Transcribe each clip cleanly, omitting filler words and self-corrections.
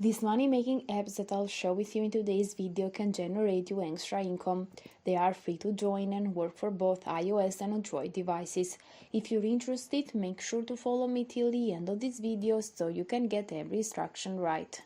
These money-making apps that I'll share with you in today's video can generate you extra income. They are free to join and work for both iOS and Android devices. If you're interested, make sure to follow me till the end of this video so you can get every instruction right.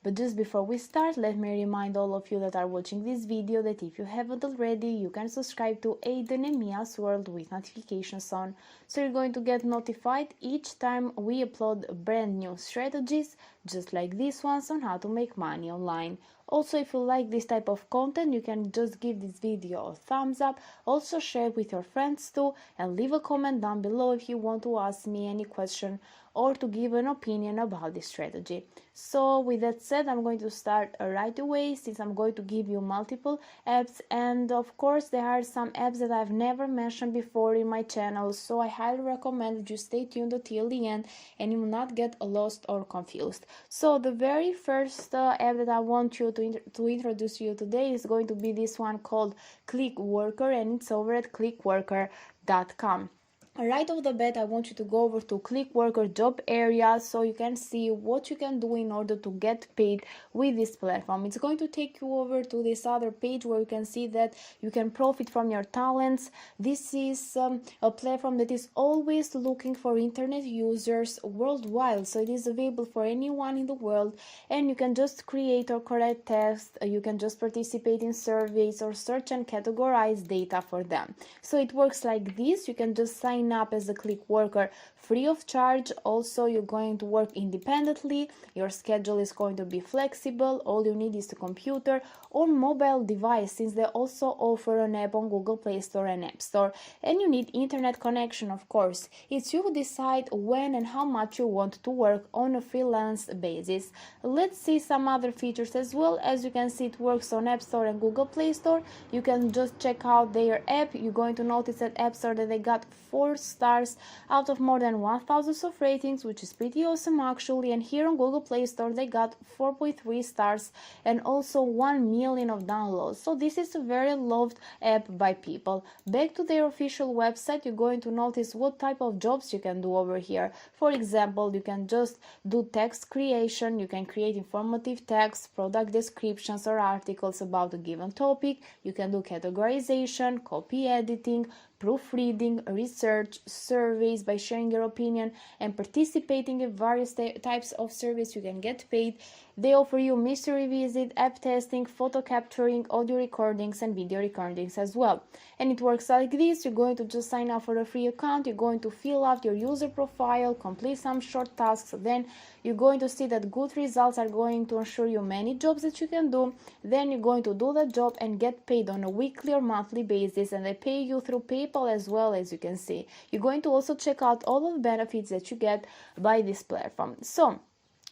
But just before we start, let me remind all of you that are watching this video that if you haven't already, you can subscribe to Aiden and Mia's World with notifications on, so you're going to get notified each time we upload brand new strategies, just like these ones on how to make money online. Also, if you like this type of content, you can just give this video a thumbs up, also share it with your friends too, and leave a comment down below if you want to ask me any question or to give an opinion about this strategy. So with that said, I'm going to start right away, since I'm going to give you multiple apps, and of course there are some apps that I've never mentioned before in my channel, so I highly recommend that you stay tuned until the end and you will not get lost or confused. So the very first app that I want you to introduce you today is going to be this one called Clickworker, and it's over at clickworker.com. Right off the bat, I want you to go over to Clickworker job area so you can see what you can do in order to get paid with this platform. It's going to take you over to this other page where you can see that you can profit from your talents. This is a platform that is always looking for internet users worldwide, so it is available for anyone in the world, and you can just create or correct text, you can just participate in surveys or search and categorize data for them. So it works like this. You can just sign up as a click worker free of charge. Also, you're going to work independently, your schedule is going to be flexible, all you need is a computer or mobile device, since they also offer an app on Google Play Store and App Store, and you need internet connection. Of course, it's you who decide when and how much you want to work on a freelance basis. Let's see some other features as well. As you can see, it works on App Store and Google Play Store. You can just check out their app. You're going to notice at App Store that they got 4 stars out of more than 1000 of ratings, which is pretty awesome actually, and here on Google Play Store they got 4.3 stars and also 1 million of downloads. So this is a very loved app by people. Back to their official website, you're going to notice what type of jobs you can do over here. For example, you can just do text creation, you can create informative text, product descriptions or articles about a given topic, you can do categorization, copy editing, proofreading, research, surveys by sharing your opinion and participating in various types of surveys. You can get paid. They offer you mystery visit, app testing, photo capturing, audio recordings and video recordings as well. And it works like this. You're going to just sign up for a free account, you're going to fill out your user profile, complete some short tasks, then you're going to see that good results are going to ensure you many jobs that you can do. Then you're going to do the job and get paid on a weekly or monthly basis, and they pay you through PayPal as well. As you can see, you're going to also check out all of the benefits that you get by this platform. So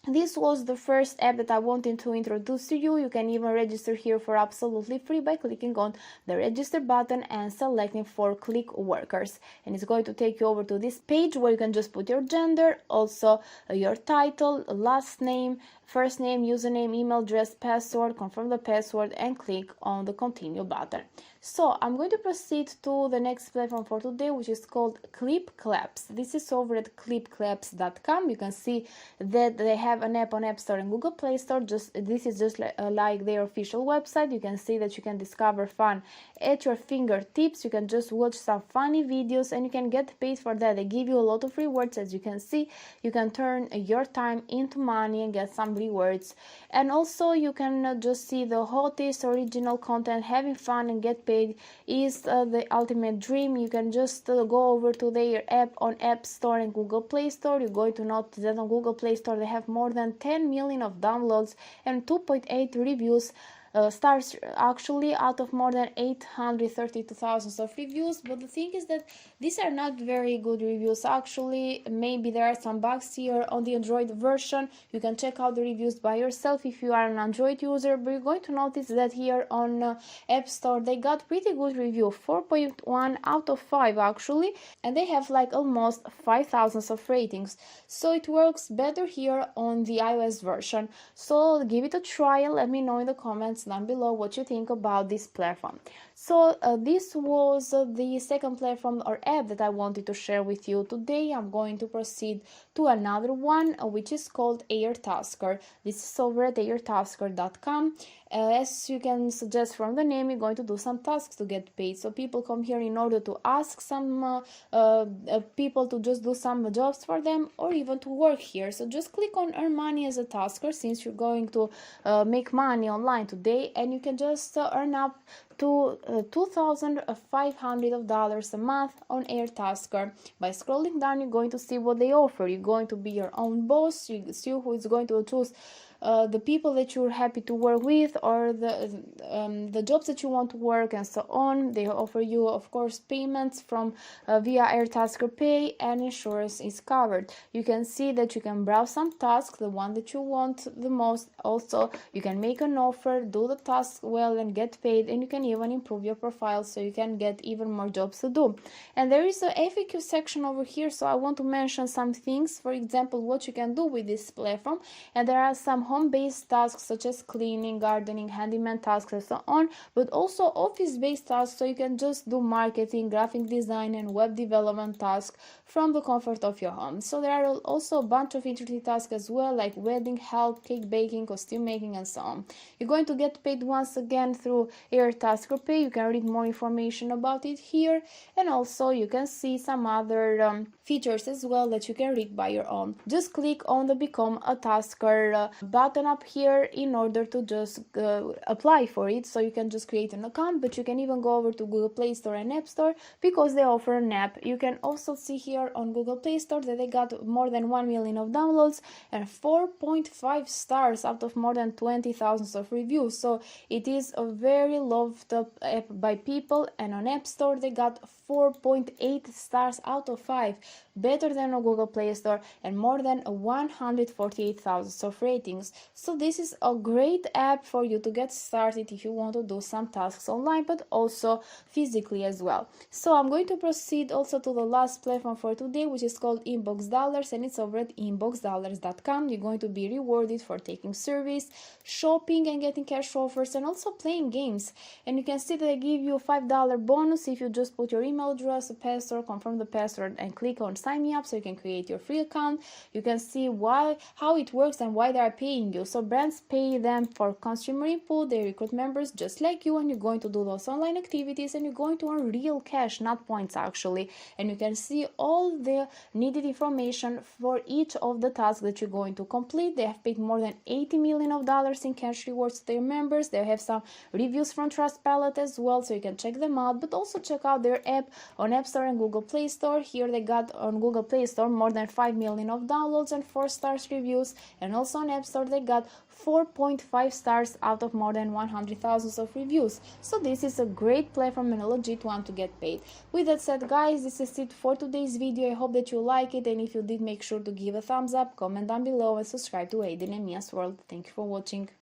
this was the first app that I wanted to introduce to you. You can even register here for absolutely free by clicking on the register button and selecting for click workers, and it's going to take you over to this page where you can just put your gender, also your title, last name, first name, username, email address, password, confirm the password and click on the continue button. So I'm going to proceed to the next platform for today, which is called Clipclaps. This is over at clipclaps.com. You can see that they have an app on App Store and Google Play Store. This is just like their official website. You can see that you can discover fun at your fingertips. You can just watch some funny videos and you can get paid for that. They give you a lot of rewards. As you can see, you can turn your time into money and get some rewards, and also you can just see the hottest original content. Having fun and get paid is the ultimate dream. You can just go over to their app on App Store and Google Play Store. You're going to notice that on Google Play Store they have more than 10 million of downloads and 2.8 reviews. Stars actually out of more than 832,000 of reviews. But the thing is that these are not very good reviews actually. Maybe there are some bugs here on the Android version. You can check out the reviews by yourself if you are an Android user, but you're going to notice that here on App Store they got pretty good review, 4.1 out of 5 actually, and they have like almost 5,000 of ratings. So it works better here on the iOS version. So give it a try and let me know in the comments down below what you think about this platform. So this was the second platform or app that I wanted to share with you today. I'm going to proceed to another one, which is called Airtasker. This is over at airtasker.com. As you can suggest from the name, you're going to do some tasks to get paid. So people come here in order to ask some people to just do some jobs for them, or even to work here. So just click on earn money as a tasker, since you're going to make money online today, and you can just earn up to $2,500 a month on Airtasker. By scrolling down, you're going to see what they offer. You're going to be your own boss. You see who is going to choose the people that you're happy to work with, or the jobs that you want to work, and so on. They offer you, of course, payments from via Airtasker Pay, and insurance is covered. You can see that you can browse some tasks, the one that you want the most. Also, you can make an offer, do the task well, and get paid, and you can even improve your profile so you can get even more jobs to do. And there is a FAQ section over here, so I want to mention some things. For example, what you can do with this platform, and there are some home-based tasks such as cleaning, gardening, handyman tasks, and so on, but also office-based tasks, so you can just do marketing, graphic design, and web development tasks from the comfort of your home. So there are also a bunch of interesting tasks as well, like wedding help, cake baking, costume making, and so on. You're going to get paid once again through Airtasker Pay. You can read more information about it here, and also you can see some other features as well that you can read by your own. Just click on the Become a Tasker button up here in order to just apply for it. So you can just create an account, but you can even go over to Google Play Store and App Store because they offer an app. You can also see here on Google Play Store that they got more than 1 million of downloads and 4.5 stars out of more than 20,000 of reviews. So it is a very loved app by people, and on App Store they got 4.8 stars out of 5, better than on Google Play Store, and more than 148,000 of ratings. So this is a great app for you to get started if you want to do some tasks online, but also physically as well. So I'm going to proceed also to the last platform for today, which is called Inbox Dollars, and it's over at inboxdollars.com. You're going to be rewarded for taking surveys, shopping, and getting cash offers, and also playing games. And you can see that they give you a $5 bonus if you just put your email address, a password, confirm the password, and click on sign me up so you can create your free account. You can see how it works and why they are paying you. So brands pay them for consumer input. They recruit members just like you, and you're going to do those online activities, and you're going to earn real cash, not points actually. And you can see all the needed information for each of the tasks that you're going to complete. They have paid more than $80 million in cash rewards to their members. They have some reviews from Trustpilot as well, so you can check them out, but also check out their app on App Store and Google Play Store. Here they got on Google Play Store more than 5 million of downloads and 4 stars reviews, and also on App Store they got 4.5 stars out of more than 100,000 of reviews. So this is a great platform and a legit one to get paid. With that said, guys, this is it for today's video. I hope that you like it, and if you did, make sure to give a thumbs up, comment down below, and subscribe to Aiden and Mia's World. Thank you for watching.